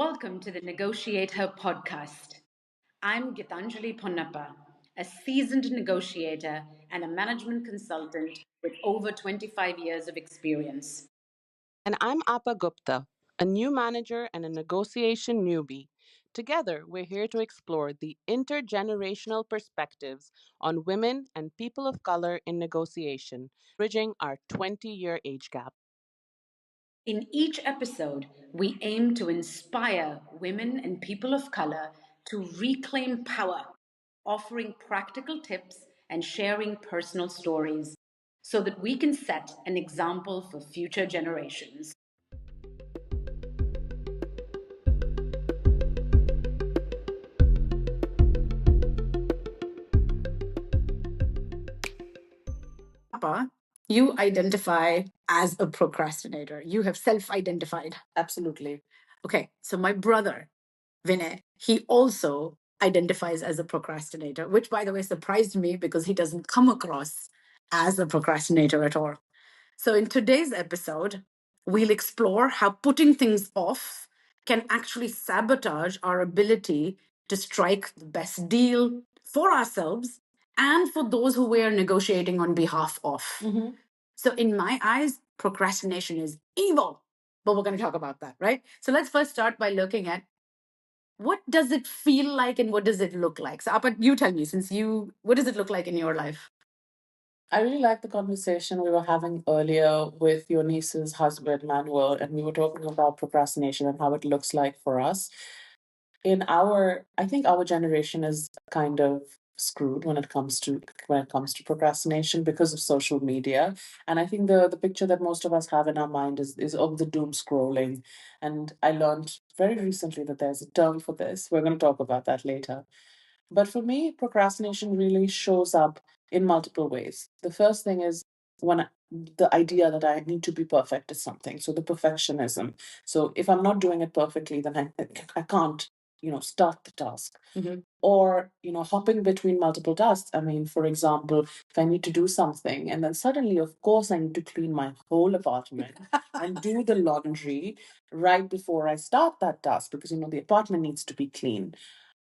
Welcome to the Negotiate Her podcast. I'm Gitanjali Ponnappa, a seasoned negotiator and a management consultant with over 25 years of experience. And I'm Appa Gupta, a new manager and a negotiation newbie. Together, we're here to explore the intergenerational perspectives on women and people of color in negotiation, bridging our 20-year age gap. In each episode, we aim to inspire women and people of color to reclaim power, offering practical tips and sharing personal stories so that we can set an example for future generations. Papa, you identify as a procrastinator. You have self identified. Absolutely. Okay, so my brother, Vinay, he also identifies as a procrastinator, which, by the way, surprised me because he doesn't come across as a procrastinator at all. So, in today's episode, we'll explore how putting things off can actually sabotage our ability to strike the best deal for ourselves and for those who we are negotiating on behalf of. So, in my eyes, procrastination is evil. But we're going to talk about that, right? So, let's first start by looking at what does it feel like and what does it look like? So, Apat, you tell me, what does it look like in your life? I really like the conversation we were having earlier with your niece's husband, Manuel, and we were talking about procrastination and how it looks like for us. I think our generation is kind of screwed when it comes to procrastination because of social media. And I think the picture that most of us have in our mind is of the doom scrolling. And I learned very recently that there's a term for this. We're going to talk about that later. But for me, procrastination really shows up in multiple ways. The first thing is the idea that I need to be perfect at something. So the perfectionism. So if I'm not doing it perfectly, then I can't, start the task. Or, hopping between multiple tasks. I mean, for example, if I need to do something and then suddenly, of course, I need to clean my whole apartment and do the laundry right before I start that task because, the apartment needs to be clean.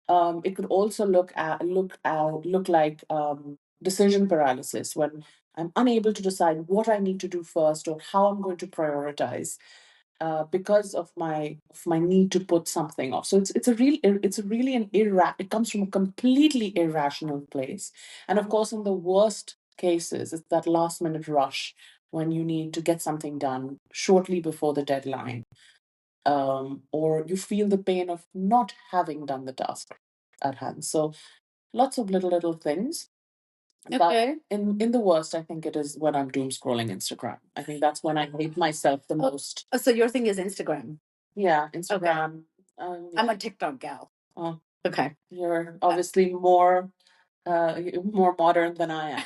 It could also look like decision paralysis when I'm unable to decide what I need to do first or how I'm going to prioritize because of my need to put something off. So it's a really it comes from a completely irrational place, and of course, in the worst cases, it's that last minute rush when you need to get something done shortly before the deadline, or you feel the pain of not having done the task at hand. So lots of little things. But Okay. in the worst, I think it is when I'm doom scrolling Instagram. I think that's when I hate myself the most. Oh, so your thing is Instagram. Yeah, Okay. Instagram. I'm a TikTok gal. Oh, Okay. you're obviously more modern than I am.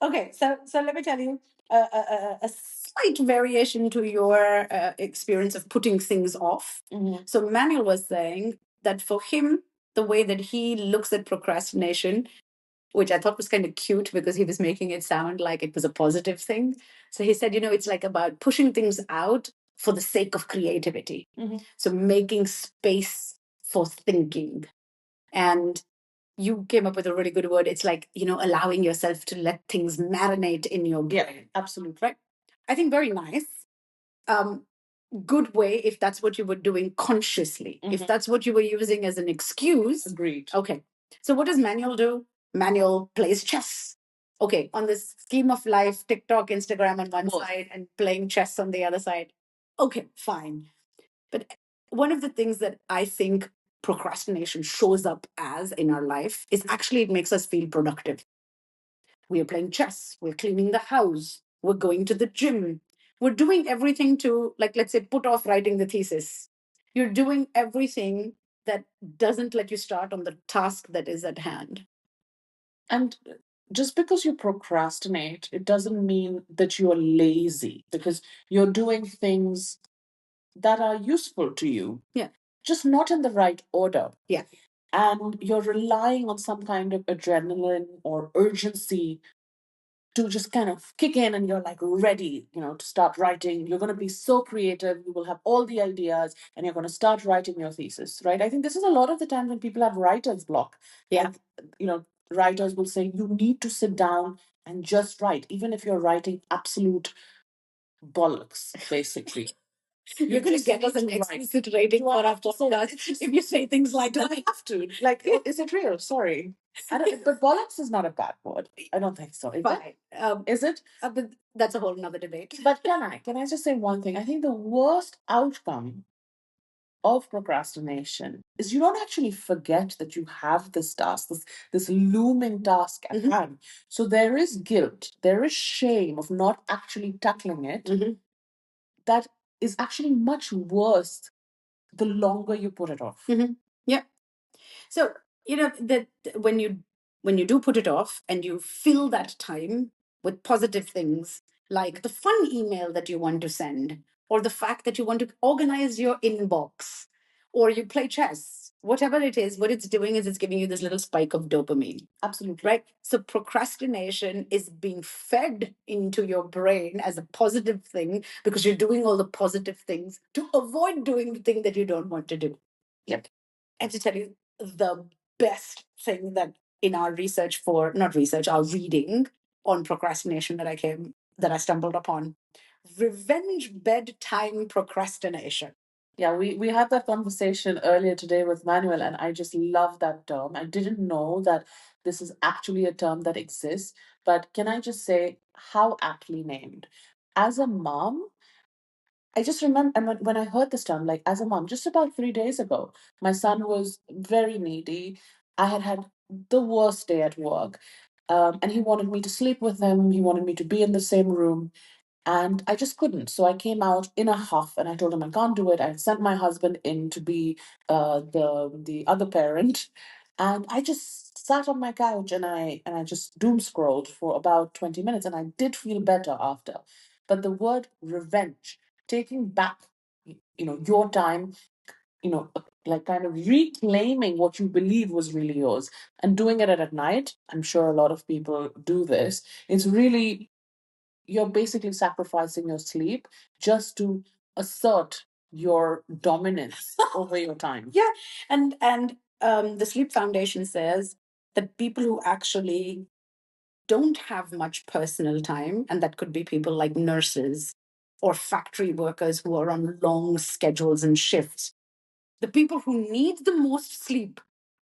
Okay, so let me tell you a slight variation to your experience of putting things off. So Manuel was saying that for him, the way that he looks at procrastination, which I thought was kind of cute because he was making it sound like it was a positive thing. So he said, it's like about pushing things out for the sake of creativity. So making space for thinking. And you came up with a really good word. It's like, allowing yourself to let things marinate in your brain. Yeah, absolutely. Right? I think very nice. Good way if that's what you were doing consciously. If that's what you were using as an excuse. Agreed. Okay. So what does Manuel do? Manuel plays chess. Okay. On this scheme of life, TikTok, Instagram on one Both. side and playing chess on the other side. Okay, fine. But one of the things that I think procrastination shows up as in our life is actually it makes us feel productive. We are playing chess, we're cleaning the house, we're going to the gym, we're doing everything to, like, let's say, put off writing the thesis. You're doing everything that doesn't let you start on the task that is at hand. And just because you procrastinate, it doesn't mean that you're lazy because you're doing things that are useful to you. Yeah. Just not in the right order. Yeah. And you're relying on some kind of adrenaline or urgency to just kind of kick in, and you're like ready, to start writing. You're going to be so creative. You will have all the ideas and you're going to start writing your thesis, right? I think this is a lot of the time when people have writer's block. Yeah. Writers will say you need to sit down and just write, even if you're writing absolute bollocks, basically. You're going to get us an explicit rating for our podcast if you say things like that. I have to. Like, is it real? Sorry. But bollocks is not a bad word. I don't think so. Is Fine. Is it? But that's a whole nother debate. But can I just say one thing? I think the worst outcome of procrastination is you don't actually forget that you have this task, this looming task at hand. So there is guilt, there is shame of not actually tackling it. That is actually much worse the longer you put it off. Yeah. So that when you do put it off and you fill that time with positive things like the fun email that you want to send, or the fact that you want to organize your inbox, or you play chess, whatever it is, what it's doing is it's giving you this little spike of dopamine. Absolutely. Right? So procrastination is being fed into your brain as a positive thing because you're doing all the positive things to avoid doing the thing that you don't want to do. Yep. And to tell you the best thing that in our research our reading on procrastination that I stumbled upon, revenge bedtime procrastination. Yeah, we had that conversation earlier today with Manuel, and I just love that term. I didn't know that this is actually a term that exists, but can I just say how aptly named? As a mom, I just remember, and when I heard this term, like as a mom, just about 3 days ago, my son was very needy. I had had the worst day at work, and he wanted me to sleep with him. He wanted me to be in the same room. And I just couldn't. So I came out in a huff and I told him I can't do it. I sent my husband in to be the other parent. And I just sat on my couch and I just doom scrolled for about 20 minutes, and I did feel better after. But the word revenge, taking back your time, like kind of reclaiming what you believe was really yours and doing it at night. I'm sure a lot of people do this. It's really, you're basically sacrificing your sleep just to assert your dominance over your time. Yeah. And the Sleep Foundation says that people who actually don't have much personal time, and that could be people like nurses or factory workers who are on long schedules and shifts, the people who need the most sleep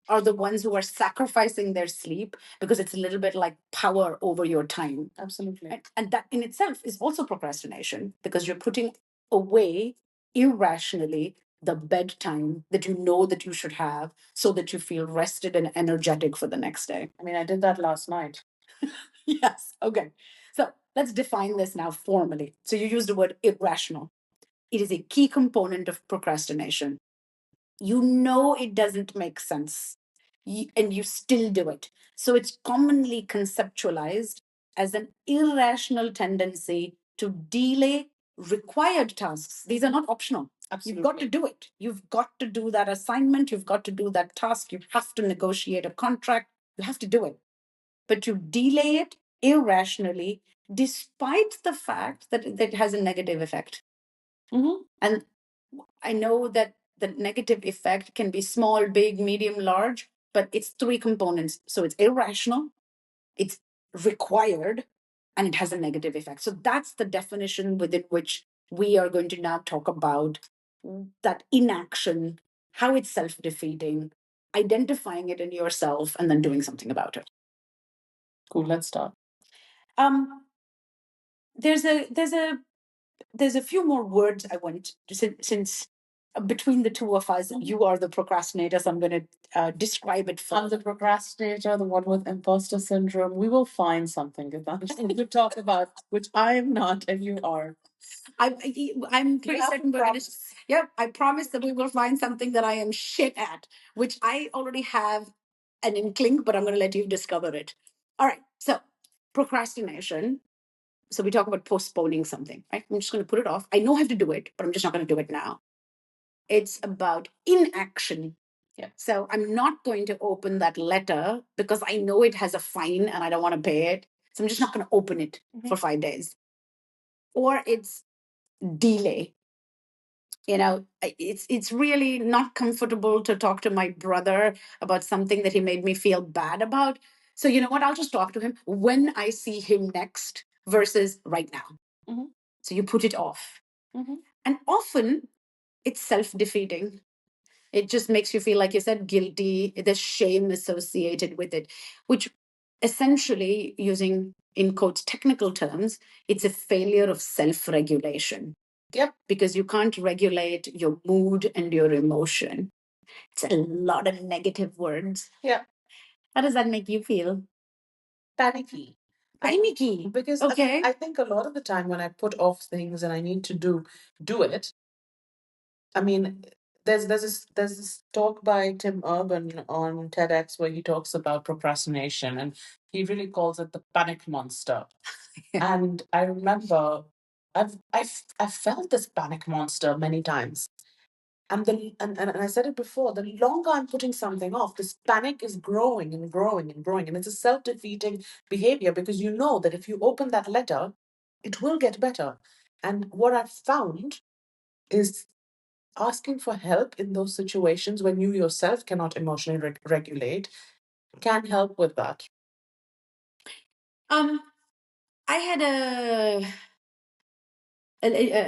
are the ones who are sacrificing their sleep because it's a little bit like power over your time. Absolutely. And that in itself is also procrastination because you're putting away irrationally the bedtime that you know that you should have so that you feel rested and energetic for the next day. I mean, I did that last night. Yes. Okay. So let's define this now formally. So you used the word irrational. It is a key component of procrastination. You know it doesn't make sense, and you still do it. So it's commonly conceptualized as an irrational tendency to delay required tasks. These are not optional. Absolutely. You've got to do it. You've got to do that assignment. You've got to do that task. You have to negotiate a contract. You have to do it. But you delay it irrationally, despite the fact that it has a negative effect. And I know that the negative effect can be small, big, medium, large, but it's three components. So it's irrational, it's required, and it has a negative effect. So that's the definition within which we are going to now talk about that inaction, how it's self defeating, identifying it in yourself, and then doing something about it. Cool, let's start. There's a few more words I want to, since between the two of us, you are the procrastinator, so I'm going to describe it I'm the procrastinator, the one with imposter syndrome. We will find something to talk about, which I am not and you are. I'm pretty certain we're going to. Yeah, I promise that we will find something that I am shit at, which I already have an inkling, but I'm going to let you discover it. All right. So procrastination. So we talk about postponing something, right? I'm just going to put it off. I know I have to do it, but I'm just not going to do it now. It's about inaction. Yeah. So I'm not going to open that letter because I know it has a fine and I don't want to pay it. So I'm just not going to open it for 5 days. Or it's delay. It's really not comfortable to talk to my brother about something that he made me feel bad about. So you know what? I'll just talk to him when I see him next versus right now. So you put it off. And often it's self-defeating. It just makes you feel, like you said, guilty. There's shame associated with it, which essentially, using in quotes technical terms, it's a failure of self-regulation. Yep. Because you can't regulate your mood and your emotion. It's a lot of negative words. Yeah. How does that make you feel? Panicky. Panicky. Because okay. I think a lot of the time when I put off things and I need to do it, I mean, there's this talk by Tim Urban on TEDx where he talks about procrastination, and he really calls it the panic monster. And I remember I've felt this panic monster many times. And I said it before, the longer I'm putting something off, this panic is growing and growing and growing. And it's a self-defeating behavior because you know that if you open that letter, it will get better. And what I've found is asking for help in those situations when you yourself cannot emotionally regulate can help with that. I had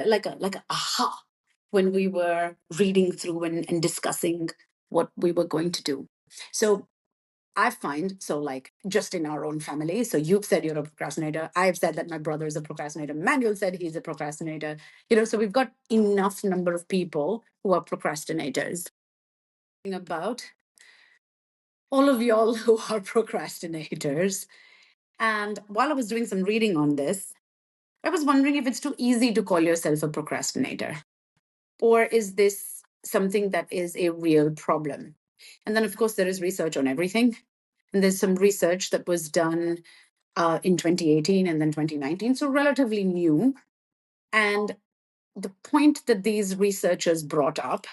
like a aha when we were reading through and discussing what we were going to do. So I find, so like just in our own family, so you've said you're a procrastinator. I've said that my brother is a procrastinator. Manuel said he's a procrastinator. So we've got enough number of people who are procrastinators. About all of y'all who are procrastinators. And while I was doing some reading on this, I was wondering if it's too easy to call yourself a procrastinator. Or is this something that is a real problem? And then, of course, there is research on everything. And there's some research that was done in 2018 and then 2019, so relatively new. And the point that these researchers brought up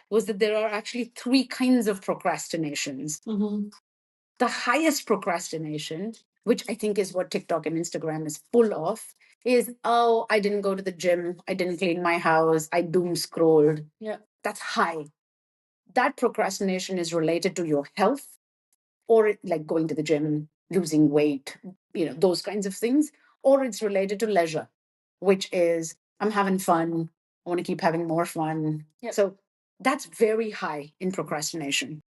was that there are actually three kinds of procrastinations. The highest procrastination, which I think is what TikTok and Instagram is full of, is, oh, I didn't go to the gym, I didn't clean my house, I doom scrolled. Yeah. That's high. That procrastination is related to your health, or like going to the gym, losing weight, those kinds of things, or it's related to leisure, which is, I'm having fun, I want to keep having more fun. Yep. So that's very high in procrastination.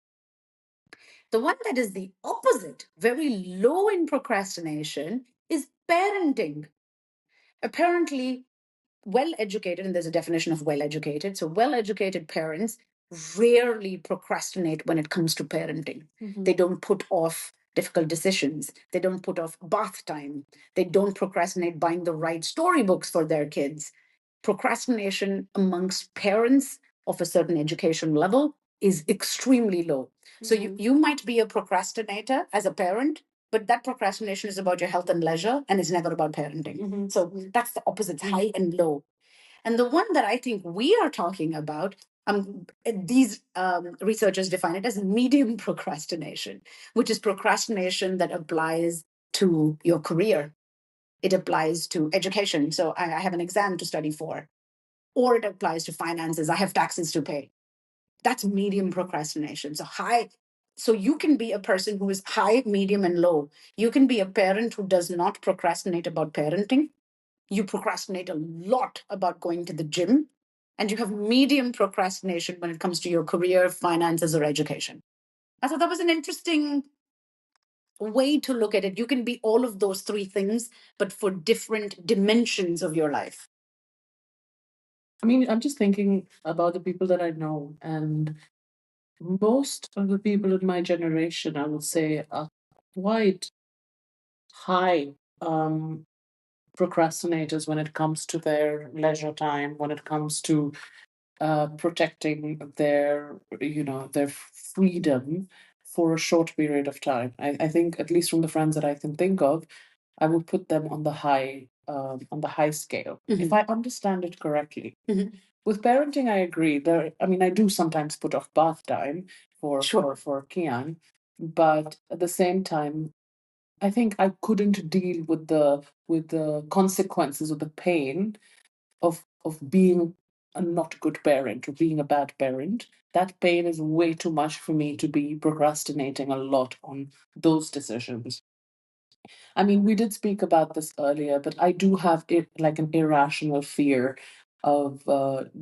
The one that is the opposite, very low in procrastination, is parenting. Apparently, well educated, and there's a definition of well educated. So, well educated parents rarely procrastinate when it comes to parenting. They don't put off difficult decisions, they don't put off bath time, they don't procrastinate buying the right storybooks for their kids. Procrastination amongst parents of a certain education level is extremely low. So you might be a procrastinator as a parent, but that procrastination is about your health and leisure and it's never about parenting. So that's the opposite, high and low. And the one that I think we are talking about, these researchers define it as medium procrastination, which is procrastination that applies to your career. It applies to education. So I have an exam to study for, or it applies to finances. I have taxes to pay. That's medium procrastination. So high. So you can be a person who is high, medium, and low. You can be a parent who does not procrastinate about parenting. You procrastinate a lot about going to the gym. And you have medium procrastination when it comes to your career, finances, or education. I thought that was an interesting way to look at it. You can be all of those three things, but for different dimensions of your life. I mean, I'm just thinking about the people that I know, and most of the people in my generation, I would say, are quite high procrastinators when it comes to their leisure time, when it comes to protecting their freedom for a short period of time. I think, at least from the friends that I can think of, I would put them on the high scale. If I understand it correctly. With parenting, I agree. I do sometimes put off bath time for Kian, but at the same time, I think I couldn't deal with the consequences of the pain of being a not good parent or being a bad parent. That pain is way too much for me to be procrastinating a lot on those decisions. I mean, we did speak about this earlier, but I do have it like an irrational fear of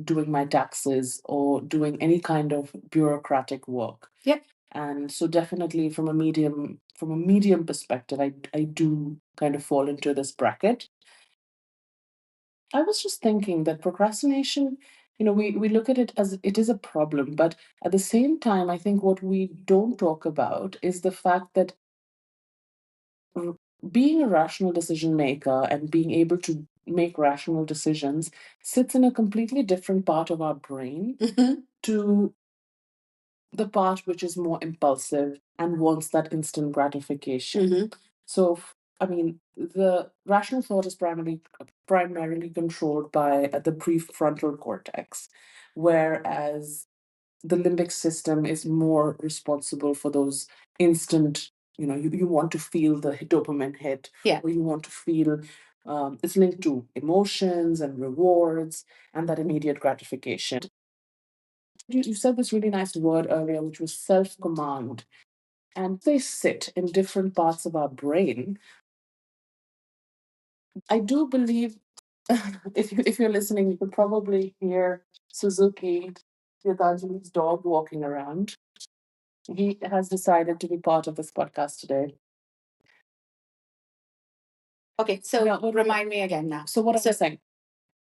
doing my taxes or doing any kind of bureaucratic work. Yeah. And so definitely from a medium perspective, I do kind of fall into this bracket. I was just thinking that procrastination, we look at it as it is a problem, but at the same time, I think what we don't talk about is the fact that r- being a rational decision maker and being able to make rational decisions sits in a completely different part of our brain to the part which is more impulsive and wants that instant gratification. So, I mean, the rational thought is primarily controlled by the prefrontal cortex, whereas the limbic system is more responsible for those instant. You want to feel the dopamine hit, Yeah. or you want to feel. It's linked to emotions and rewards and that immediate gratification. You said this really nice word earlier, which was self command. And they sit in different parts of our brain. I do believe if you're listening, you could probably hear Suzuki, Gitanjali's dog, walking around. He has decided to be part of this podcast today. Okay, so Yeah, remind me again now. So what am I saying?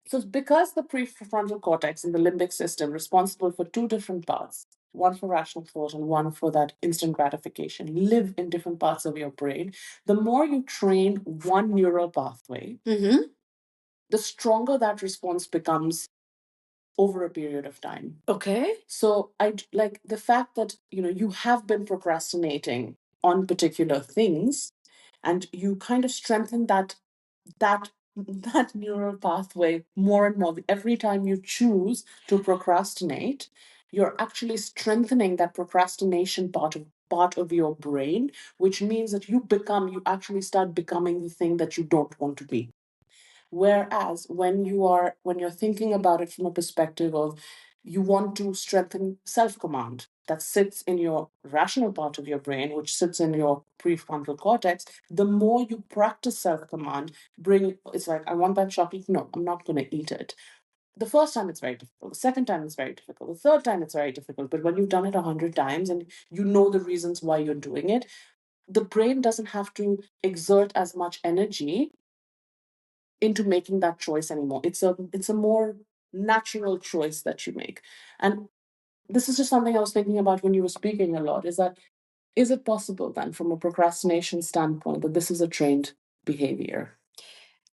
So because the prefrontal cortex and the limbic system responsible for two different parts, one for rational thought and one for that instant gratification, live in different parts of your brain, the more you train one neural pathway, the stronger that response becomes over a period of time. Okay. So like the fact that you have been procrastinating on particular things and you kind of strengthen that neural pathway more and more every time you choose to procrastinate. You're actually strengthening that procrastination part of your brain, which means that you actually start becoming the thing that you don't want to be. Whereas when you're thinking about it from a perspective of you want to strengthen self-command that sits in your rational part of your brain, which sits in your prefrontal cortex, the more you practice self-command, it's like, I want that chocolate. No, I'm not going to eat it. The first time it's very difficult. The second time it's very difficult. The third time it's very difficult. But when you've done it 100 times and you know the reasons why you're doing it, the brain doesn't have to exert as much energy into making that choice anymore. It's a more natural choice that you make. And this is just something I was thinking about when you were speaking a lot, is it possible then from a procrastination standpoint that this is a trained behavior?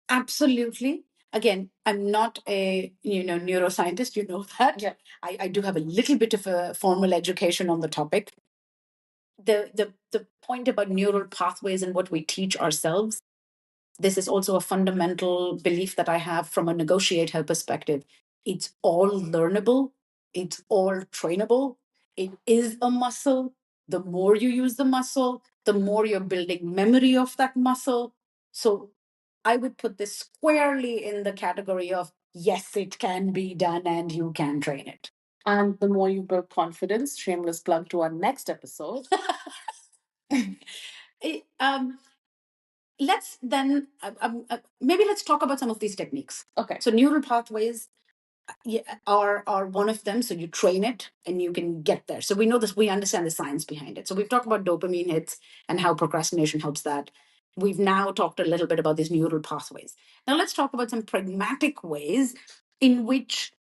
Absolutely. Again, I'm not a neuroscientist, you know that. Yeah. I do have a little bit of a formal education on the topic. The point about neural pathways and what we teach ourselves, this is also a fundamental belief that I have from a negotiator perspective. It's all learnable, it's all trainable, it is a muscle. The more you use the muscle, the more you're building memory of that muscle. So I would put this squarely in the category of yes, it can be done and you can train it. And the more you build confidence, shameless plug to our next episode. Um, let's then maybe let's talk about some of these techniques. Okay. So neural pathways are one of them. So you train it and you can get there. So we know this, we understand the science behind it. So we've talked about dopamine hits and how procrastination helps that. We've now talked a little bit about these neural pathways. Now let's talk about some pragmatic ways in which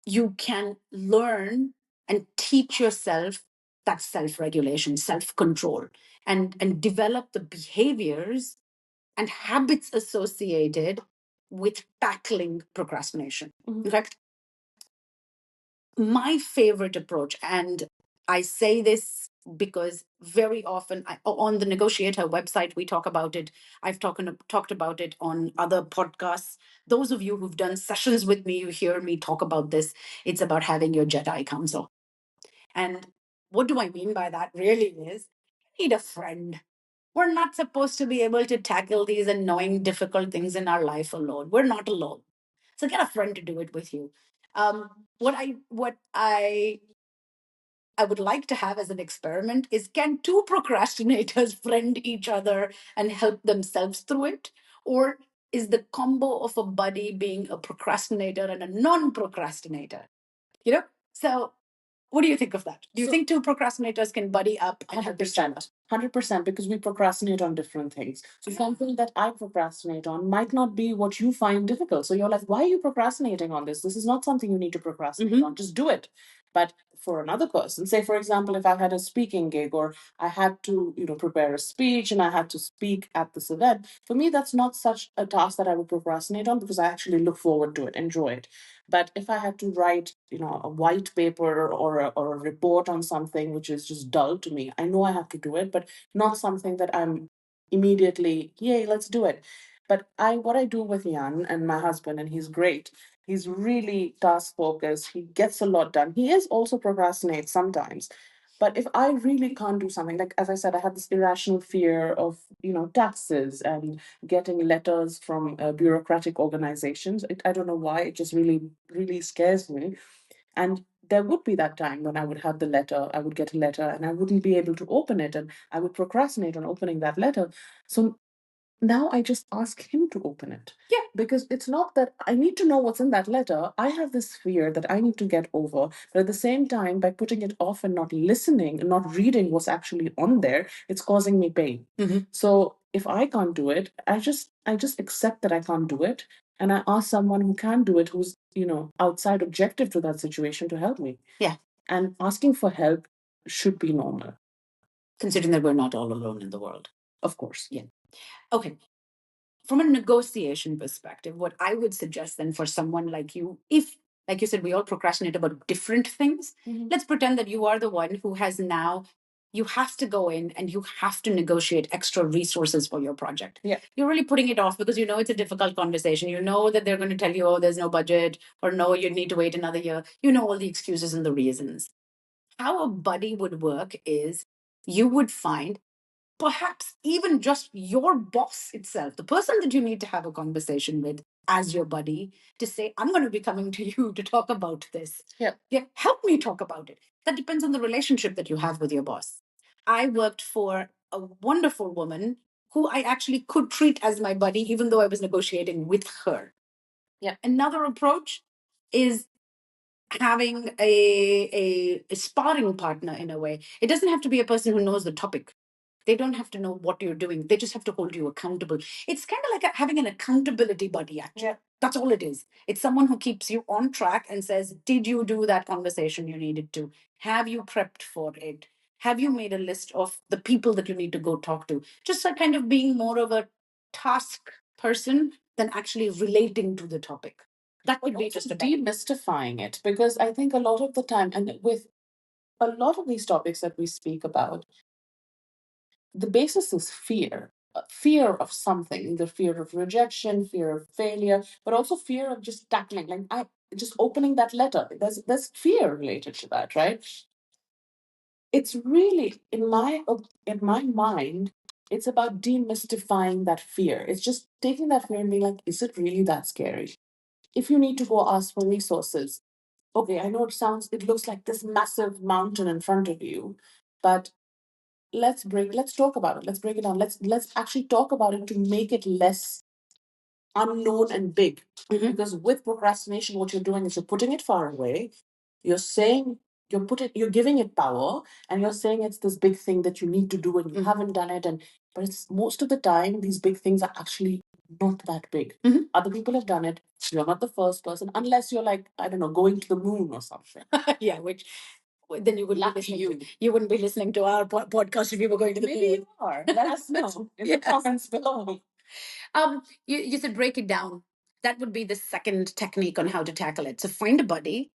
you can learn and teach yourself that self-regulation, self-control, and develop the behaviors and habits associated with tackling procrastination. In fact, my favorite approach, and I say this because very often on the Negotiator website, we talk about it. I've talked about it on other podcasts. Those of you who've done sessions with me, you hear me talk about this. It's about having your Jedi Council. And what do I mean by that really is you need a friend We're not supposed to be able to tackle these annoying, difficult things in our life alone. We're not alone. So get a friend to do it with you. What I would like to have as an experiment is, can two procrastinators friend each other and help themselves through it? Or is the combo of a buddy being a procrastinator and a non procrastinator? You know? So, what do you think of that? Do you think two procrastinators can buddy up and help each other? 100%, because we procrastinate on different things. So something that I procrastinate on might not be what you find difficult. So you're like, why are you procrastinating on this? This is not something you need to procrastinate on. Just do it. But for another person, say for example, if I had a speaking gig or I had to, prepare a speech and I had to speak at this event, for me that's not such a task that I would procrastinate on, because I actually look forward to it, enjoy it. But if I had to write, a white paper or a report on something which is just dull to me, I know I have to do it, but not something that I'm immediately, yay, let's do it. But what I do with Jan and my husband, and he's great. He's really task focused. He gets a lot done. He is also procrastinate sometimes. But if I really can't do something, like as I said, I had this irrational fear of, taxes and getting letters from bureaucratic organizations. I don't know why. It just really, really scares me. And there would be that time when I would have the letter, I would get a letter and I wouldn't be able to open it. And I would procrastinate on opening that letter. So now I just ask him to open it. Yeah. Because it's not that I need to know what's in that letter. I have this fear that I need to get over. But at the same time, by putting it off and not listening and not reading what's actually on there, it's causing me pain. So if I can't do it, I just accept that I can't do it. And I ask someone who can do it, who's, outside objective to that situation, to help me. Yeah. And asking for help should be normal. Considering that we're not all alone in the world. Of course. Yeah. Okay. From a negotiation perspective, what I would suggest then for someone like you, if, like you said, we all procrastinate about different things, let's pretend that you are the one who has now, you have to go in and you have to negotiate extra resources for your project. Yeah. You're really putting it off because you know it's a difficult conversation. You know that they're going to tell you, oh, there's no budget, or no, you need to wait another year. You know all the excuses and the reasons. How a buddy would work is, you would find perhaps even just your boss itself, the person that you need to have a conversation with as your buddy, to say, I'm going to be coming to you to talk about this. Yeah. Yeah, help me talk about it. That depends on the relationship that you have with your boss. I worked for a wonderful woman who I actually could treat as my buddy, even though I was negotiating with her. Yeah. Another approach is having a sparring partner in a way. It doesn't have to be a person who knows the topic. They don't have to know what you're doing. They just have to hold you accountable. It's kind of like having an accountability buddy, actually. Yeah. That's all it is. It's someone who keeps you on track and says, did you do that conversation you needed to? Have you prepped for it? Have you made a list of the people that you need to go talk to? Just a kind of being more of a task person than actually relating to the topic. That would be just a demystifying it, because I think a lot of the time, and with a lot of these topics that we speak about, the basis is fear. Fear of something, the fear of rejection, fear of failure, but also fear of just tackling, like I just opening that letter. There's fear related to that, right? It's really in my mind, it's about demystifying that fear. It's just taking that fear and being like, is it really that scary? If you need to go ask for resources, okay, I know it looks like this massive mountain in front of you, but let's talk about it. Let's break it down. Let's actually talk about it to make it less unknown and big. Because with procrastination, what you're doing is you're putting it far away. You're saying you're giving it power, and you're saying it's this big thing that you need to do and you haven't done it. And but it's most of the time these big things are actually not that big. Other people have done it. You're not the first person, unless you're like, I don't know, going to the moon or something. Yeah, which then you wouldn't be listening. You wouldn't be listening to our podcast if you were going to the Maybe moon. you are. Let us know in the comments below. You said break it down. That would be the second technique on how to tackle it. So find a buddy,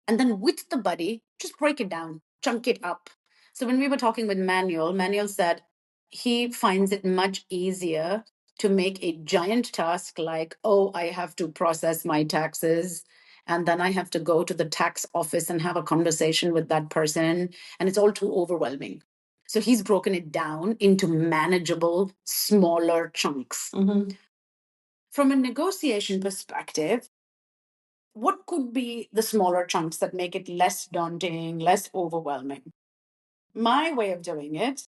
and then with the buddy, just break it down, chunk it up. So when we were talking with Manuel said he finds it much easier to make a giant task like, oh, I have to process my taxes, and then I have to go to the tax office and have a conversation with that person, and it's all too overwhelming. So he's broken it down into manageable, smaller chunks. From a negotiation perspective, what could be the smaller chunks that make it less daunting, less overwhelming? My way of doing it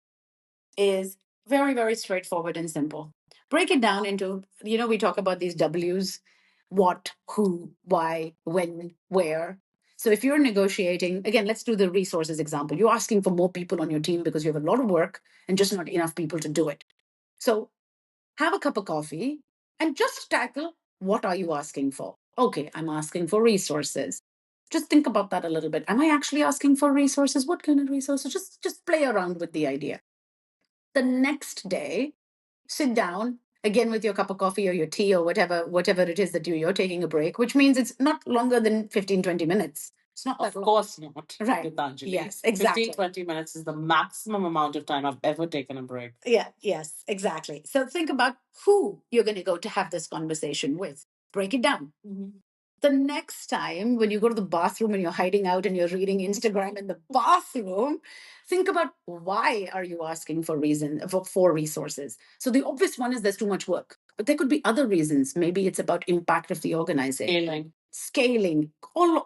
is very, very straightforward and simple. Break it down into, we talk about these W's: what, who, why, when, where. So if you're negotiating, again, let's do the resources example. You're asking for more people on your team because you have a lot of work and just not enough people to do it. So have a cup of coffee and just tackle, what are you asking for? Okay, I'm asking for resources. Just think about that a little bit. Am I actually asking for resources? What kind of resources? Just play around with the idea. The next day, sit down again with your cup of coffee or your tea or whatever it is that you're taking a break, which means it's not longer than 15-20 minutes. It's not that Of long. course not. Right. Gitanjali. Yes, exactly. 15-20 minutes is the maximum amount of time I've ever taken a break. Yeah, yes, exactly. So think about who you're going to go to have this conversation with. Break it down. The next time when you go to the bathroom and you're hiding out and you're reading Instagram in the bathroom, think about, why are you asking for for resources? So the obvious one is there's too much work, but there could be other reasons. Maybe it's about impact of the organization. Scaling.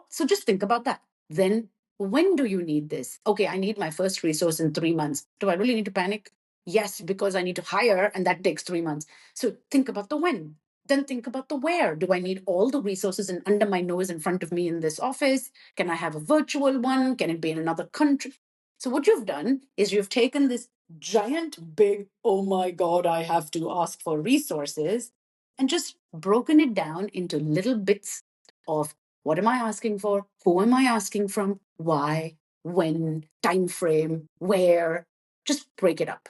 So just think about that. Then when do you need this? Okay, I need my first resource in 3 months. Do I really need to panic? Yes, because I need to hire and that takes 3 months. So think about the when. Then think about the where. Do I need all the resources and under my nose in front of me in this office? Can I have a virtual one? Can it be in another country? So what you've done is you've taken this giant, big, oh my God, I have to ask for resources, and just broken it down into little bits of, what am I asking for? Who am I asking from? Why? When? Time frame? Where? Just break it up.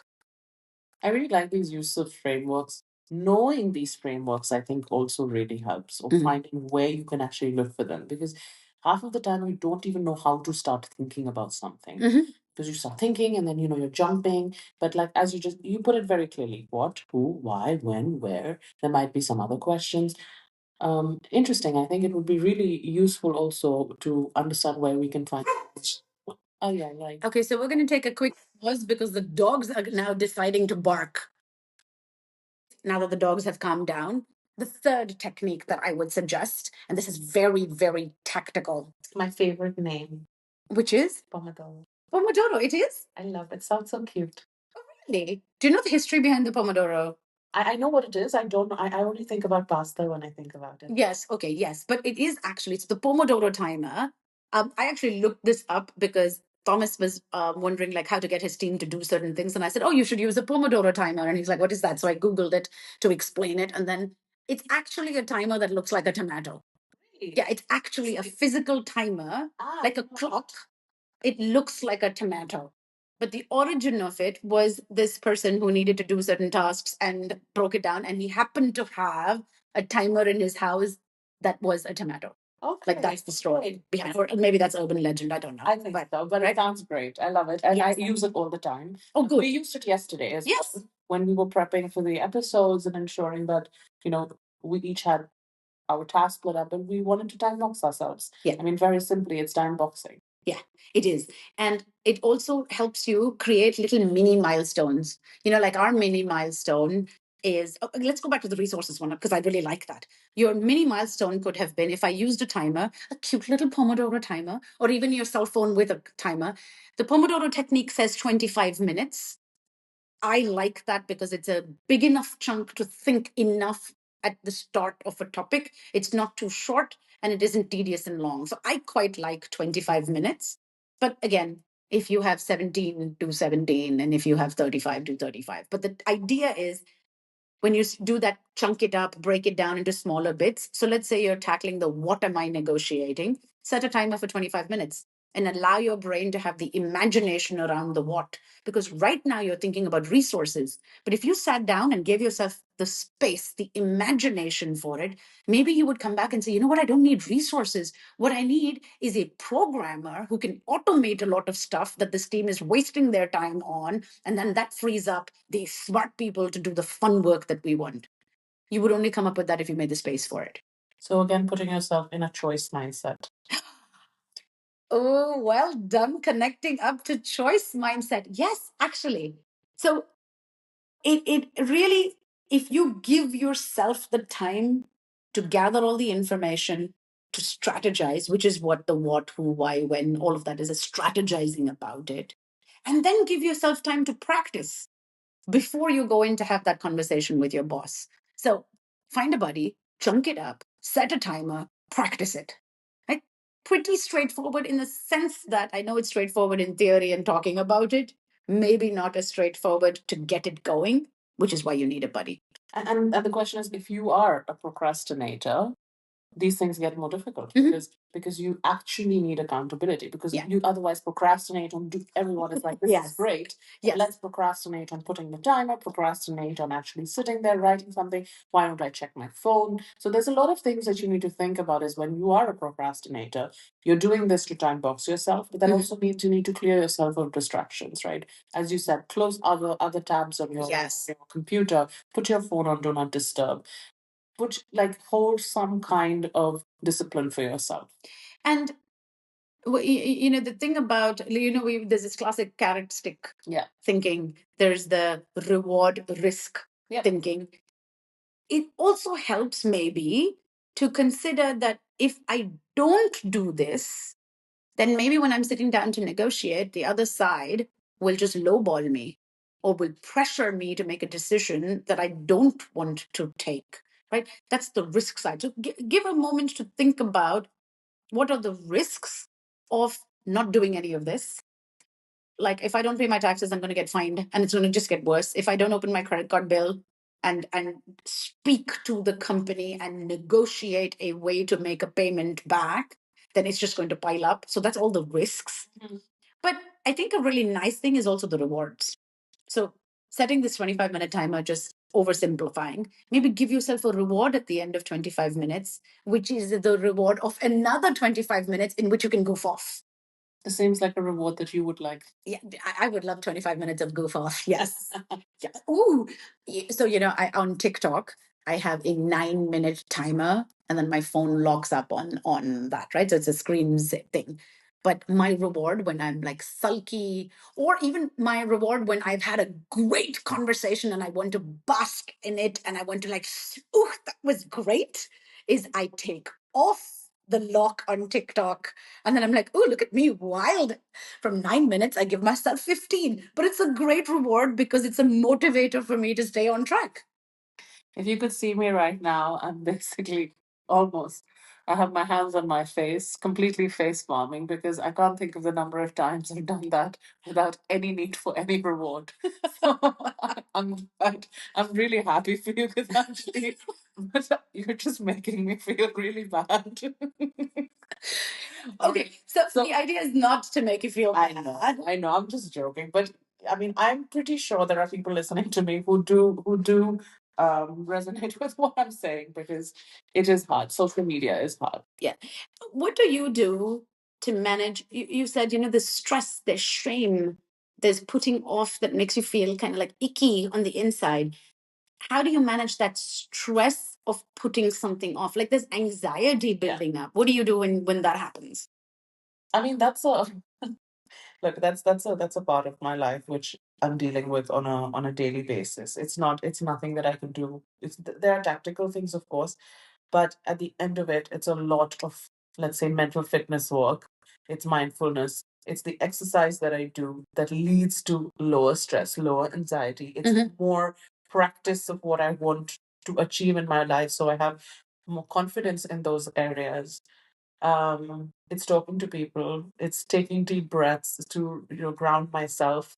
I really like these use of frameworks. Knowing these frameworks, I think, also really helps, or finding where you can actually look for them. Because half of the time, you don't even know how to start thinking about something. Because you start thinking and then, you're jumping. But like, as you put it very clearly: what, who, why, when, where. There might be some other questions. Interesting. I think it would be really useful also to understand where we can find. Oh, yeah, right. Okay, so we're going to take a quick pause because the dogs are now deciding to bark. Now that the dogs have calmed down, the third technique that I would suggest, and this is very, very tactical, My favorite name, which is Pomodoro. Pomodoro. It is? I love it. Sounds so cute. Really? Do you know the history behind the Pomodoro? I know what it is. I don't know. I only think about pasta when I think about it. Yes, okay, yes. But it is actually, it's the Pomodoro timer. I actually looked this up because Thomas was wondering like how to get his team to do certain things. And I said, oh, you should use a Pomodoro timer. And he's like, what is that? So I Googled it to explain it. And then it's actually a timer that looks like a tomato. Yeah, it's actually a physical timer, like a clock. It looks like a tomato. But the origin of it was this person who needed to do certain tasks and broke it down. And he happened to have a timer in his house that was a tomato. Okay. Like that's the story behind it. Or maybe that's urban legend. I don't know. I think so, but it sounds great. I love it. And Yes. I use it all the time. Oh, good. We used it yesterday as Yes. well when we were prepping for the episodes and ensuring that, we each had our tasks split up and we wanted to time box ourselves. Yeah. I mean, very simply, it's time boxing. Yeah, it is. And it also helps you create little mini milestones. Like our mini milestone is, let's go back to the resources one because I really like that. Your mini milestone could have been, if I used a timer, a cute little Pomodoro timer, or even your cell phone with a timer. The Pomodoro technique says 25 minutes. I like that because it's a big enough chunk to think enough at the start of a topic. It's not too short and it isn't tedious and long. So I quite like 25 minutes. But again, if you have 17, do 17. And if you have 35, do 35. But the idea is, when you do that, chunk it up, break it down into smaller bits. So let's say you're tackling the what am I negotiating, set a timer for 25 minutes and allow your brain to have the imagination around the what. Because right now you're thinking about resources. But if you sat down and gave yourself the space, the imagination for it, maybe you would come back and say, you know what, I don't need resources. What I need is a programmer who can automate a lot of stuff that this team is wasting their time on. And then that frees up the smart people to do the fun work that we want. You would only come up with that if you made the space for it. So again, putting yourself in a choice mindset. Oh, well done connecting up to choice mindset. Yes, actually. So it really, if you give yourself the time to gather all the information, to strategize, which is what the what, who, why, when, all of that is, a strategizing about it, and then give yourself time to practice before you go in to have that conversation with your boss. So find a buddy, chunk it up, set a timer, practice it. Right? Pretty straightforward in the sense that I know it's straightforward in theory and talking about it, maybe not as straightforward to get it going, which is why you need a buddy. And the question is, if you are a procrastinator, these things get more difficult because you actually need accountability, because you otherwise procrastinate on everyone is like, this is great. Let's procrastinate on putting the timer, procrastinate on actually sitting there writing something. Why don't I check my phone? So there's a lot of things that you need to think about is when you are a procrastinator, you're doing this to time box yourself, but that also means you need to clear yourself of distractions, right? As you said, close other tabs on your computer, put your phone on do not disturb, put like hold some kind of discipline for yourself. And the thing about, there's this classic carrot stick thinking. There's the reward risk thinking. It also helps maybe to consider that if I don't do this, then maybe when I'm sitting down to negotiate, the other side will just lowball me or will pressure me to make a decision that I don't want to take, right? That's the risk side. So give a moment to think about what are the risks of not doing any of this. Like, if I don't pay my taxes, I'm going to get fined and it's going to just get worse. If I don't open my credit card bill and speak to the company and negotiate a way to make a payment back, then it's just going to pile up. So that's all the risks. But I think a really nice thing is also the rewards. So setting this 25-minute timer, just oversimplifying, maybe give yourself a reward at the end of 25 minutes, which is the reward of another 25 minutes in which you can goof off. This seems like a reward that you would like. Yeah, I would love 25 minutes of goof off. Yes. Yeah. Ooh. So, I on TikTok, I have a 9-minute timer and then my phone locks up on that, right? So it's a screen thing. But my reward when I'm like sulky, or even my reward when I've had a great conversation and I want to bask in it and I want to like, ooh, that was great, is I take off the lock on TikTok. And then I'm like, oh, look at me, wild. From 9 minutes, I give myself 15. But it's a great reward because it's a motivator for me to stay on track. If you could see me right now, I'm basically almost, I have my hands on my face, completely face palming, because I can't think of the number of times I've done that without any need for any reward. So I'm really happy for you because actually, but you're just making me feel really bad. Okay, so the idea is not to make you feel bad. I know, I'm just joking, but I mean, I'm pretty sure there are people listening to me who do resonate with what I'm saying, because it is hard. Social media is hard. Yeah. What do you do to manage? You said, there's stress, there's shame, there's putting off that makes you feel kind of like icky on the inside. How do you manage that stress of putting something off? Like, there's anxiety building up. What do you do when that happens? I mean, that's a look, that's a part of my life which I'm dealing with on a daily basis. It's nothing that I can do. There are tactical things, of course, but at the end of it, it's a lot of, let's say, mental fitness work. It's mindfulness. It's the exercise that I do that leads to lower stress, lower anxiety. It's more practice of what I want to achieve in my life, so I have more confidence in those areas. It's talking to people, it's taking deep breaths to ground myself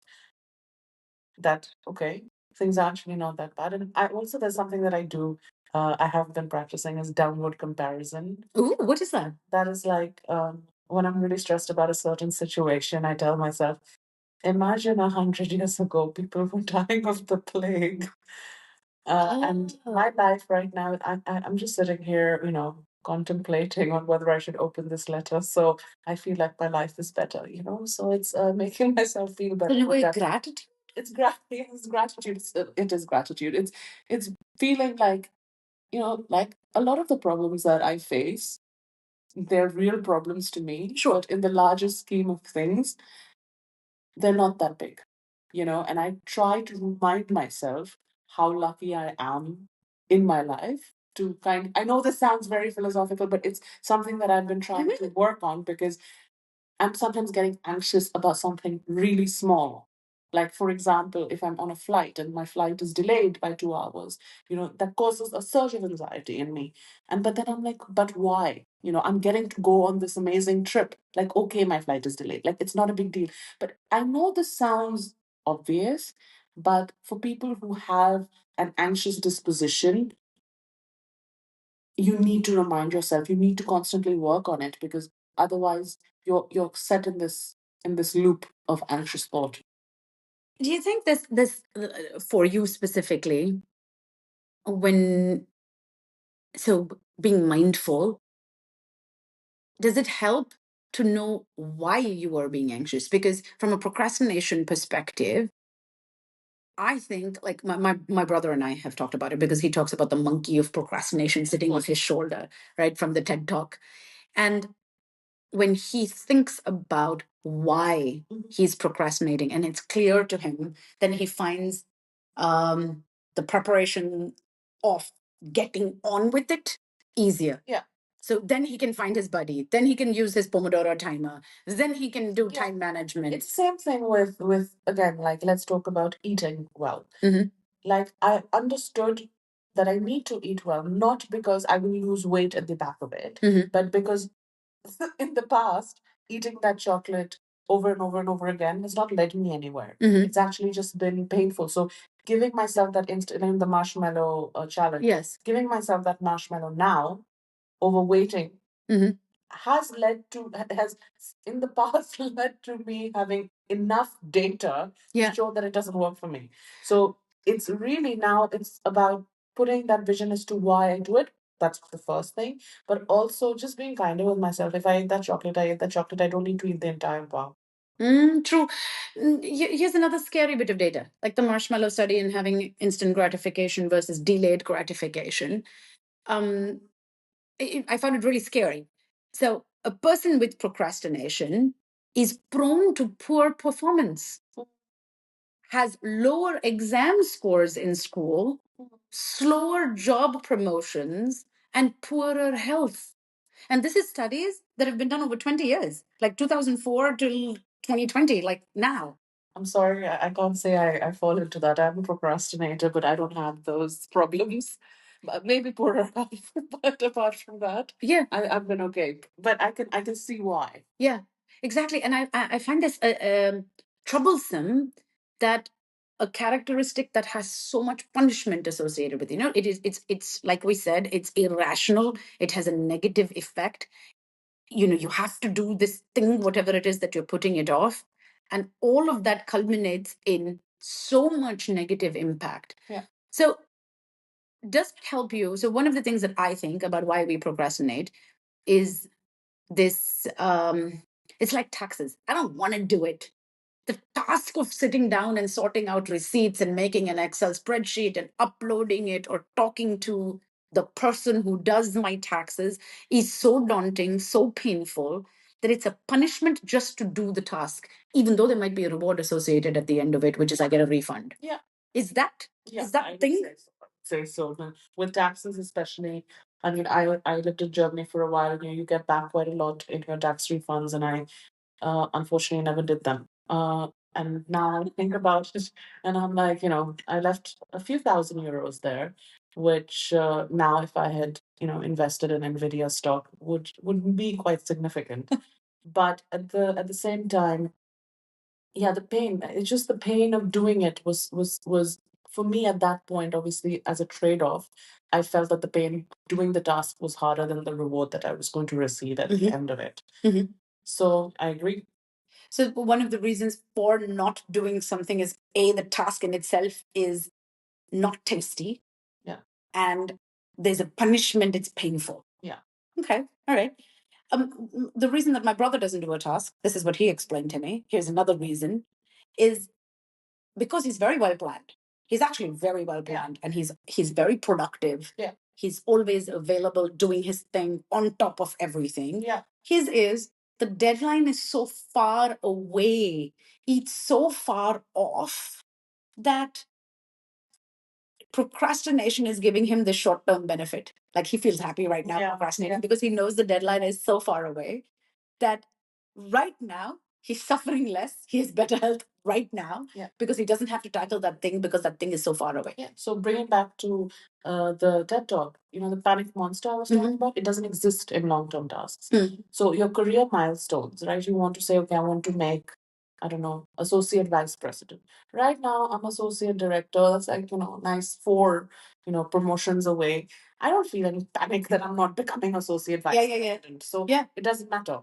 that okay, things are actually not that bad. And I also, there's something that I do, I have been practicing, is downward comparison. Ooh, what is that? That is like, when I'm really stressed about a certain situation, I tell myself, imagine 100 years ago people were dying of the plague. And my life right now, I'm just sitting here, contemplating on whether I should open this letter. So I feel like my life is better. So it's making myself feel better. In a way, gratitude. It's gratitude. It is gratitude. It's feeling like, like a lot of the problems that I face, they're real problems to me. Sure. But in the larger scheme of things, they're not that big, and I try to remind myself how lucky I am in my life to I know this sounds very philosophical, but it's something that I've been trying to work on because I'm sometimes getting anxious about something really small. Like, for example, if I'm on a flight and my flight is delayed by 2 hours, that causes a surge of anxiety in me. But then I'm like, but why? I'm getting to go on this amazing trip. Like, okay, my flight is delayed. Like, it's not a big deal. But I know this sounds obvious, but for people who have an anxious disposition, you need to remind yourself, you need to constantly work on it because otherwise you're set in this loop of anxious thought. Do you think this for you specifically, when so being mindful, does it help to know why you are being anxious? Because from a procrastination perspective, I think like my brother and I have talked about it because he talks about the monkey of procrastination sitting on his shoulder, right, from the TED Talk. And when he thinks about why he's procrastinating and it's clear to him, then he finds the preparation of getting on with it easier. Yeah. So then he can find his buddy. Then he can use his Pomodoro timer. Then he can do time management. It's the same thing with again, like let's talk about eating well. Mhm. Like I understood that I need to eat well, not because I will lose weight at the back of it, Mhm. but because in the past, eating that chocolate over and over and over again has not led me anywhere. Mhm. It's actually just been painful. So giving myself that instant in the marshmallow challenge, Yes. giving myself that marshmallow now over waiting Mhm. has in the past led to me having enough data Yeah. to show that it doesn't work for me. So it's really now it's about putting that vision as to why I do it. That's the first thing. But also just being kinder with myself. If I eat that chocolate, I eat that chocolate. I don't need to eat the entire bar. True. Here's another scary bit of data, like the marshmallow study and having instant gratification versus delayed gratification. Um, I found it really scary. So, a person with procrastination is prone to poor performance, has lower exam scores in school, slower job promotions, and poorer health. And this is studies that have been done over 20 years, like 2004 till 2020, like now. I'm sorry, I can't say I fall into that. I'm a procrastinator, but I don't have those problems. Maybe poorer health, but apart from that, Yeah, I've been okay. But I can see why. yeah, exactly. And I find this troublesome that a characteristic that has so much punishment associated with it. It's like we said, it's irrational. It has a negative effect. You have to do this thing, whatever it is that you're putting it off, and all of that culminates in so much negative impact. Yeah. So does it help you? So one of the things that I think about why we procrastinate is this it's like taxes. I don't want to do it. The task of sitting down and sorting out receipts and making an Excel spreadsheet and uploading it or talking to the person who does my taxes is so daunting, so painful that it's a punishment just to do the task, even though there might be a reward associated at the end of it, which is I get a refund. Yeah. Is that Yeah, is that I would thing? say so. Now, with taxes, especially, I mean, I lived in Germany for a while. You get back quite a lot in your tax refunds, and I unfortunately never did them. And now I think about it, and I'm like, I left a few thousand euros there, which now if I had invested in Nvidia stock would be quite significant. But at the same time, yeah, the pain, it's just the pain of doing it was for me at that point, obviously as a trade-off. I felt that the pain doing the task was harder than the reward that I was going to receive at the end of it. So I agree. So one of the reasons for not doing something is the task in itself is not tasty. Yeah. And there's a punishment, it's painful. Yeah. Okay. All right. The reason that my brother doesn't do a task, this is what he explained to me. Here's another reason, is because he's very well planned. He's actually very well planned, and he's very productive. Yeah. He's always available, doing his thing on top of everything. Yeah. His is the deadline is so far away, it's so far off that procrastination is giving him the short-term benefit. Like he feels happy right now, procrastinating, because he knows the deadline is so far away that right now he's suffering less. He has better health right now, because he doesn't have to tackle that thing because that thing is so far away. Yeah. So bring it back to the TED talk, the panic monster I was talking about, it doesn't exist in long-term tasks. So your career milestones, right? You want to say, okay, I want to make, I don't know, associate vice president. Right now, I'm associate director. That's like, nice 4, promotions away. I don't feel any panic that I'm not becoming associate vice president. So it doesn't matter.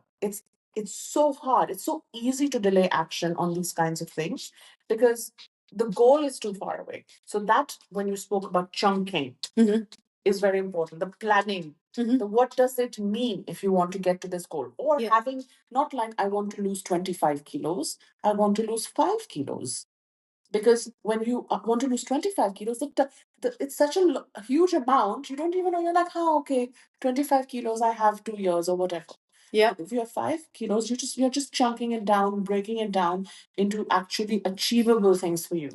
It's so hard. It's so easy to delay action on these kinds of things because the goal is too far away. So that when you spoke about chunking is very important. The planning, the what does it mean if you want to get to this goal? Or having not like I want to lose 25 kilos, I want to lose 5 kilos. Because when you want to lose 25 kilos, it's such a huge amount. You don't even know. You're like, okay, 25 kilos, I have 2 years or whatever. Yeah. If you have 5 kilos, you're just chunking it down, breaking it down into actually achievable things for you.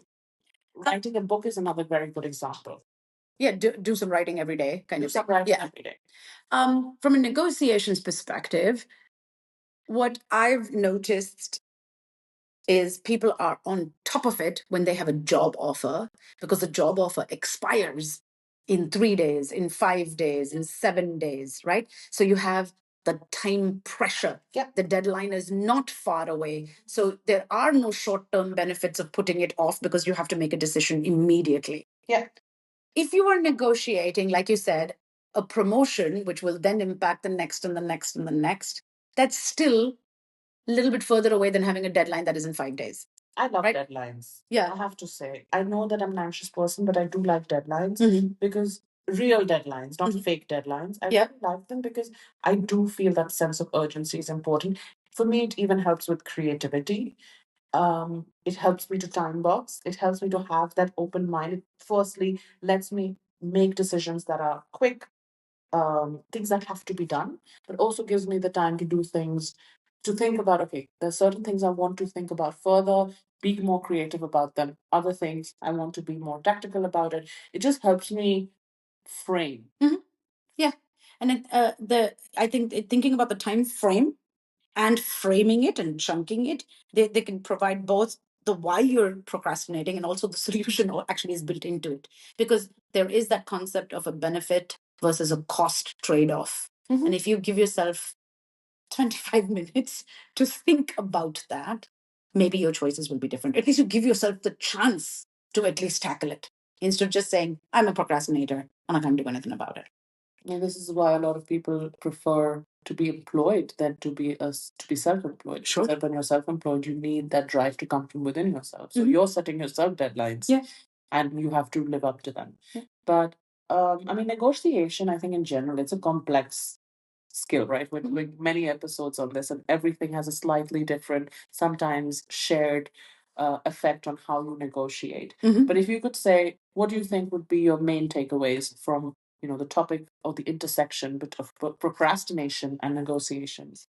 Writing a book is another very good example. Yeah, do some writing every day, kind Do of some thing. writing every day. From a negotiations perspective, what I've noticed is people are on top of it when they have a job offer, because the job offer expires in 3 days, in 5 days, in 7 days, right? So you have the time pressure. Yeah. The deadline is not far away. So there are no short-term benefits of putting it off because you have to make a decision immediately. Yeah. If you are negotiating, like you said, a promotion, which will then impact the next and the next and the next, that's still a little bit further away than having a deadline that is in 5 days. I love deadlines. Yeah. I have to say. I know that I'm an anxious person, but I do like deadlines because real deadlines, not fake deadlines. I really like them because I do feel that sense of urgency is important. For me, it even helps with creativity. It helps me to time box. It helps me to have that open mind. It firstly lets me make decisions that are quick, things that have to be done, but also gives me the time to do things, to think about, okay, there's certain things I want to think about further, be more creative about them. Other things, I want to be more tactical about it. It just helps me frame. Yeah. And I think thinking about the time frame and framing it and chunking it, they can provide both the why you're procrastinating and also the solution actually is built into it. Because there is that concept of a benefit versus a cost trade-off. And if you give yourself 25 minutes to think about that, maybe your choices will be different. At least you give yourself the chance to at least tackle it instead of just saying, I'm a procrastinator and I can't do anything about it. And this is why a lot of people prefer to be employed than to be self-employed. Sure. Because when you're self-employed, you need that drive to come from within yourself. So you're setting yourself deadlines, and you have to live up to them. But negotiation, I think in general, it's a complex skill, right? We're doing many episodes on this, and everything has a slightly different, sometimes shared effect on how you negotiate. But if you could say, what do you think would be your main takeaways from the topic of the intersection of procrastination and negotiations?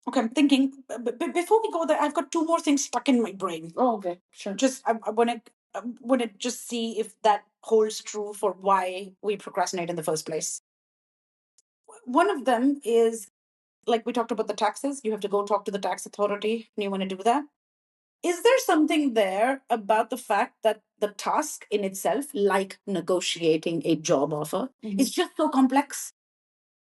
Okay, I'm thinking. Before we go there, I've got 2 more things stuck in my brain. Oh, okay, sure. Just I want to just see if that holds true for why we procrastinate in the first place. One of them is, like we talked about the taxes. You have to go talk to the tax authority, and you want to do that. Is there something there about the fact that the task in itself, like negotiating a job offer, is just so complex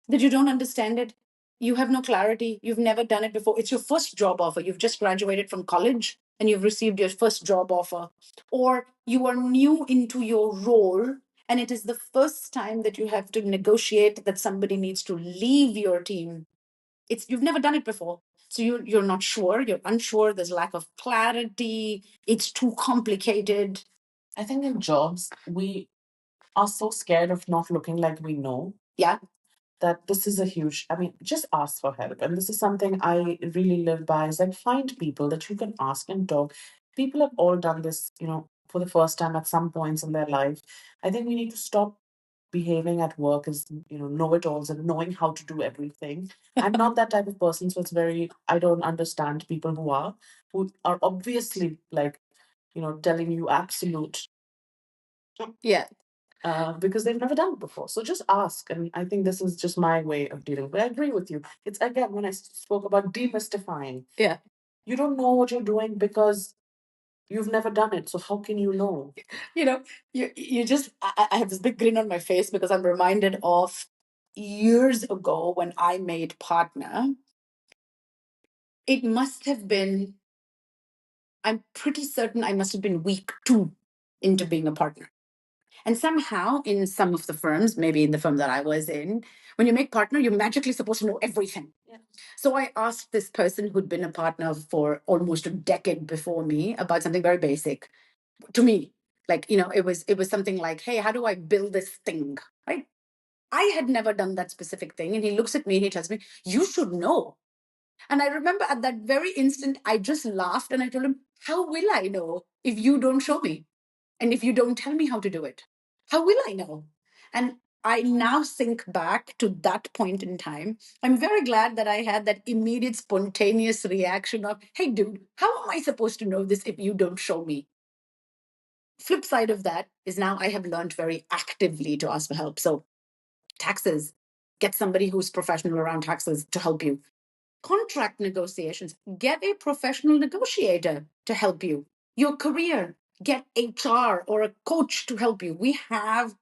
that you don't understand it? You have no clarity. You've never done it before. It's your first job offer. You've just graduated from college and you've received your first job offer. Or you are new into your role and it is the first time that you have to negotiate that somebody needs to leave your team. You've never done it before. So you're not sure, you're unsure, there's lack of clarity, it's too complicated. I think in jobs, we are so scared of not looking like we know. Yeah. That this is a huge, just ask for help. And this is something I really live by, is like find people that you can ask and talk. People have all done this, for the first time at some points in their life. I think we need to stop behaving at work as, know-it-alls and knowing how to do everything. I'm not that type of person, so it's very, I don't understand people who are obviously like, telling you absolute, Yeah. because they've never done it before. So just ask. And I think this is just my way of dealing. But I agree with you. It's again, when I spoke about demystifying. Yeah. You don't know what you're doing because you've never done it. So how can you know? You just, I have this big grin on my face because I'm reminded of years ago when I made partner. It must have been, I'm pretty certain I must have been week 2 into being a partner. And somehow, in some of the firms, maybe in the firm that I was in, when you make partner, you're magically supposed to know everything. Yeah. So I asked this person who'd been a partner for almost a decade before me about something very basic to me. Like, it was something like, hey, how do I build this thing? Right? I had never done that specific thing. And he looks at me and he tells me, you should know. And I remember at that very instant, I just laughed and I told him, how will I know if you don't show me? And if you don't tell me how to do it? How will I know? And I now think back to that point in time. I'm very glad that I had that immediate spontaneous reaction of, hey, dude, how am I supposed to know this if you don't show me? Flip side of that is now I have learned very actively to ask for help. So taxes, get somebody who's professional around taxes to help you. Contract negotiations, get a professional negotiator to help you. Your career, get HR or a coach to help you. We have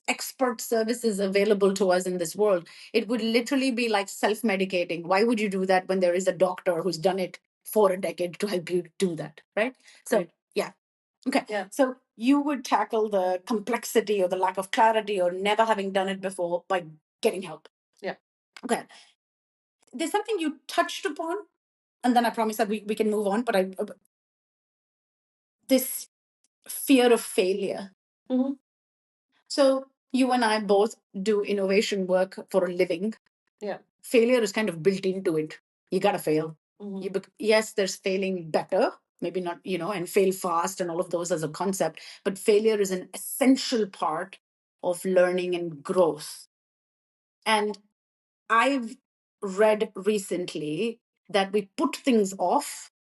expert services available to us in this world. It would literally be like self-medicating. Why would you do that when there is a doctor who's done it for a decade to help you do that, right? So, yeah. Okay. Yeah. So you would tackle the complexity or the lack of clarity or never having done it before by getting help. Yeah. Okay. There's something you touched upon, and then I promise that we can move on, but this fear of failure. Mm-hmm. So you and I both do innovation work for a living. Yeah. Failure is kind of built into it. You gotta fail. Mm-hmm. Yes, there's failing better, maybe not, and fail fast and all of those as a concept, but failure is an essential part of learning and growth. And I've read recently that we put things off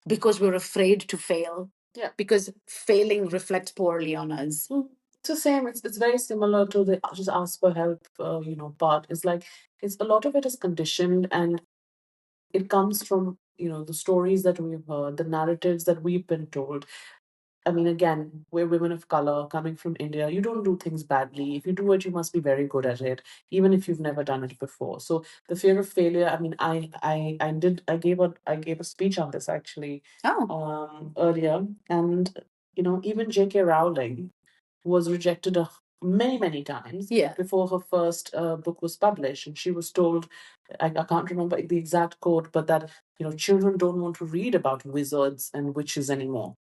because we're afraid to fail. Yeah. Because failing reflects poorly on us. It's the same. It's very similar to the just ask for help, part. It's like it's a lot of it is conditioned, and it comes from the stories that we've heard, the narratives that we've been told. I mean, again, we're women of color coming from India. You don't do things badly. If you do it, you must be very good at it, even if you've never done it before. So the fear of failure. I mean, I gave a speech on this actually earlier, and even J.K. Rowling was rejected many times before her first book was published, and she was told, I can't remember the exact quote, but that children don't want to read about wizards and witches anymore.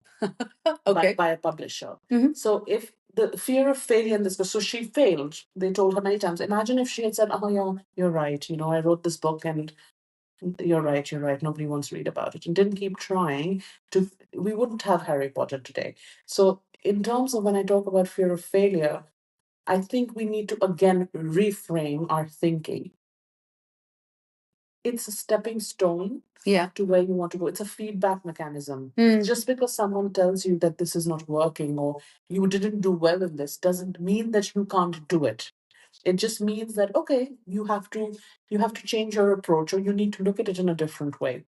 Okay. By a publisher. Mhm. So if the fear of failure in this book, so she failed. They told her many times. Imagine if she had said, "Oh yeah, you're right. I wrote this book and you're right. You're right. Nobody wants to read about it," and didn't keep trying. We wouldn't have Harry Potter today. So in terms of when I talk about fear of failure, I think we need to again reframe our thinking. It's a stepping stone to where you want to go. It's a feedback mechanism. Just because someone tells you that this is not working or you didn't do well in this doesn't mean that you can't do it. It just means that okay, you have to change your approach, or you need to look at it in a different way.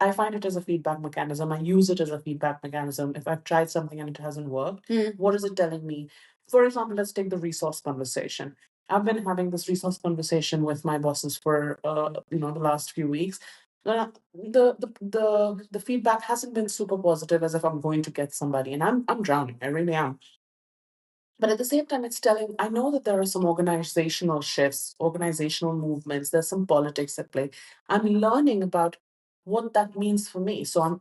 I find it as a feedback mechanism. I use it as a feedback mechanism. If I've tried something and it hasn't worked, what is it telling me? For example, let's take the resource conversation. I've been having this resource conversation with my bosses for the last few weeks. The feedback hasn't been super positive, as if I'm going to get somebody, and I'm drowning. I really am. But at the same time, it's telling, I know that there are some organizational shifts, organizational movements, there's some politics at play. I'm learning about what that means for me. So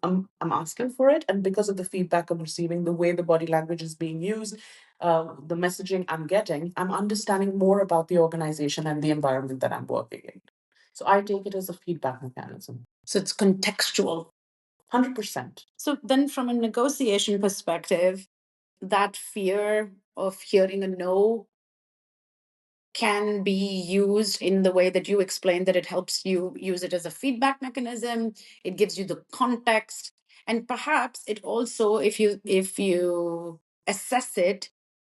I'm asking for it. And because of the feedback I'm receiving, the way the body language is being used, the messaging I'm getting, I'm understanding more about the organization and the environment that I'm working in. So I take it as a feedback mechanism. So it's contextual. 100%. So then from a negotiation perspective, that fear of hearing a no can be used in the way that you explained, that it helps you use it as a feedback mechanism. It gives you the context, and perhaps it also, if you assess it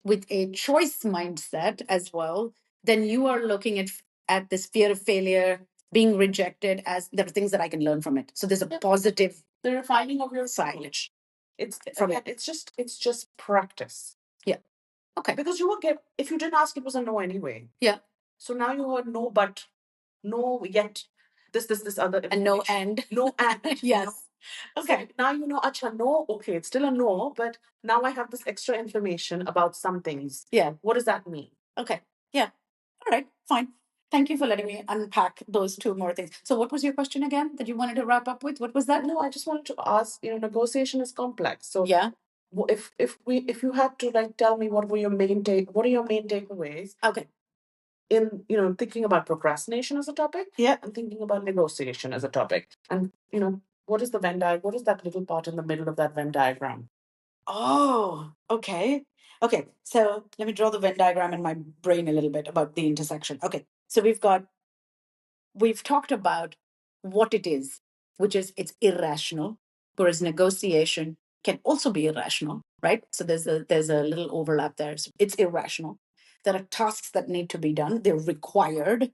with a choice mindset as well, then you are looking at this fear of failure, being rejected, as there are things that I can learn from it. So there's a positive, the refining of your side approach. It's from again, it. it's just practice. Yeah. Okay. Because you will get, if you didn't ask, it was a no anyway. Yeah. So now you heard no, but no yet this other And no information. and. No and you know? Yes. Okay. So now you know, acha, no, okay, it's still a no, but now I have this extra information about some things. Yeah. What does that mean? Okay. Yeah. All right. Fine. Thank you for letting me unpack those two more things. So, what was your question again that you wanted to wrap up with? What was that? No, I just wanted to ask, negotiation is complex. So Yeah. if you had to like tell me what are your main takeaways Okay. in thinking about procrastination as a topic, Yeah. and thinking about negotiation as a topic, and what is the what is that little part in the middle of that Venn diagram? Oh, okay. Okay. So, let me draw the Venn diagram in my brain a little bit about the intersection. Okay. So, we've talked about what it is, which is it's irrational, whereas negotiation can also be irrational, right? So there's a little overlap there. So it's irrational. There are tasks that need to be done, they're required.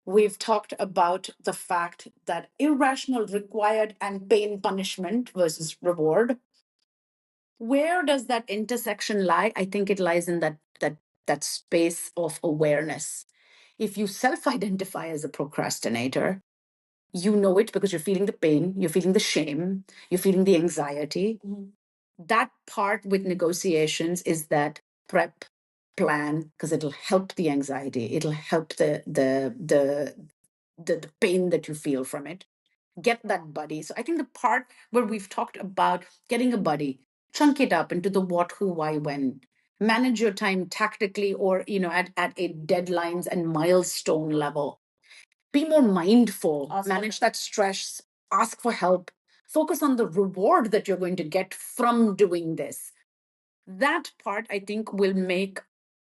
We've talked about the fact that irrational, required, and pain, punishment versus reward. Where does that intersection lie? I think it lies in that space of awareness. If you self-identify as a procrastinator, you know it because you're feeling the pain, you're feeling the shame, you're feeling the anxiety. That part with negotiations is that prep plan, because it'll help the anxiety, it'll help the pain that you feel from it. Get that buddy. So I think the part where we've talked about getting a buddy, chunk it up into the what, who, why, when. Manage your time tactically, or at a deadlines and milestone level. Be more mindful, manage that stress, ask for help, focus on the reward that you're going to get from doing this. That part, I think, will make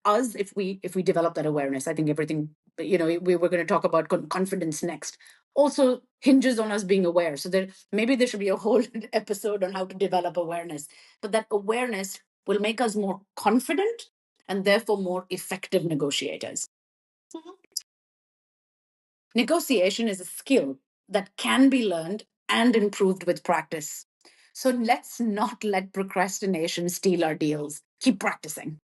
us, if we develop that awareness, I think everything, we were going to talk about confidence next, also hinges on us being aware. So maybe there should be a whole episode on how to develop awareness, but that awareness will make us more confident and therefore more effective negotiators. Negotiation is a skill that can be learned and improved with practice. So let's not let procrastination steal our deals. Keep practicing.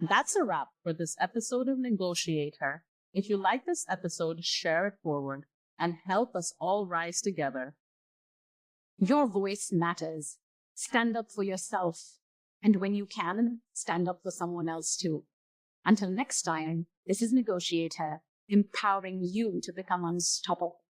That's a wrap for this episode of Negotiator. If you like this episode, share it forward and help us all rise together. Your voice matters. Stand up for yourself. And when you can, stand up for someone else too. Until next time, this is Negotiator, empowering you to become unstoppable.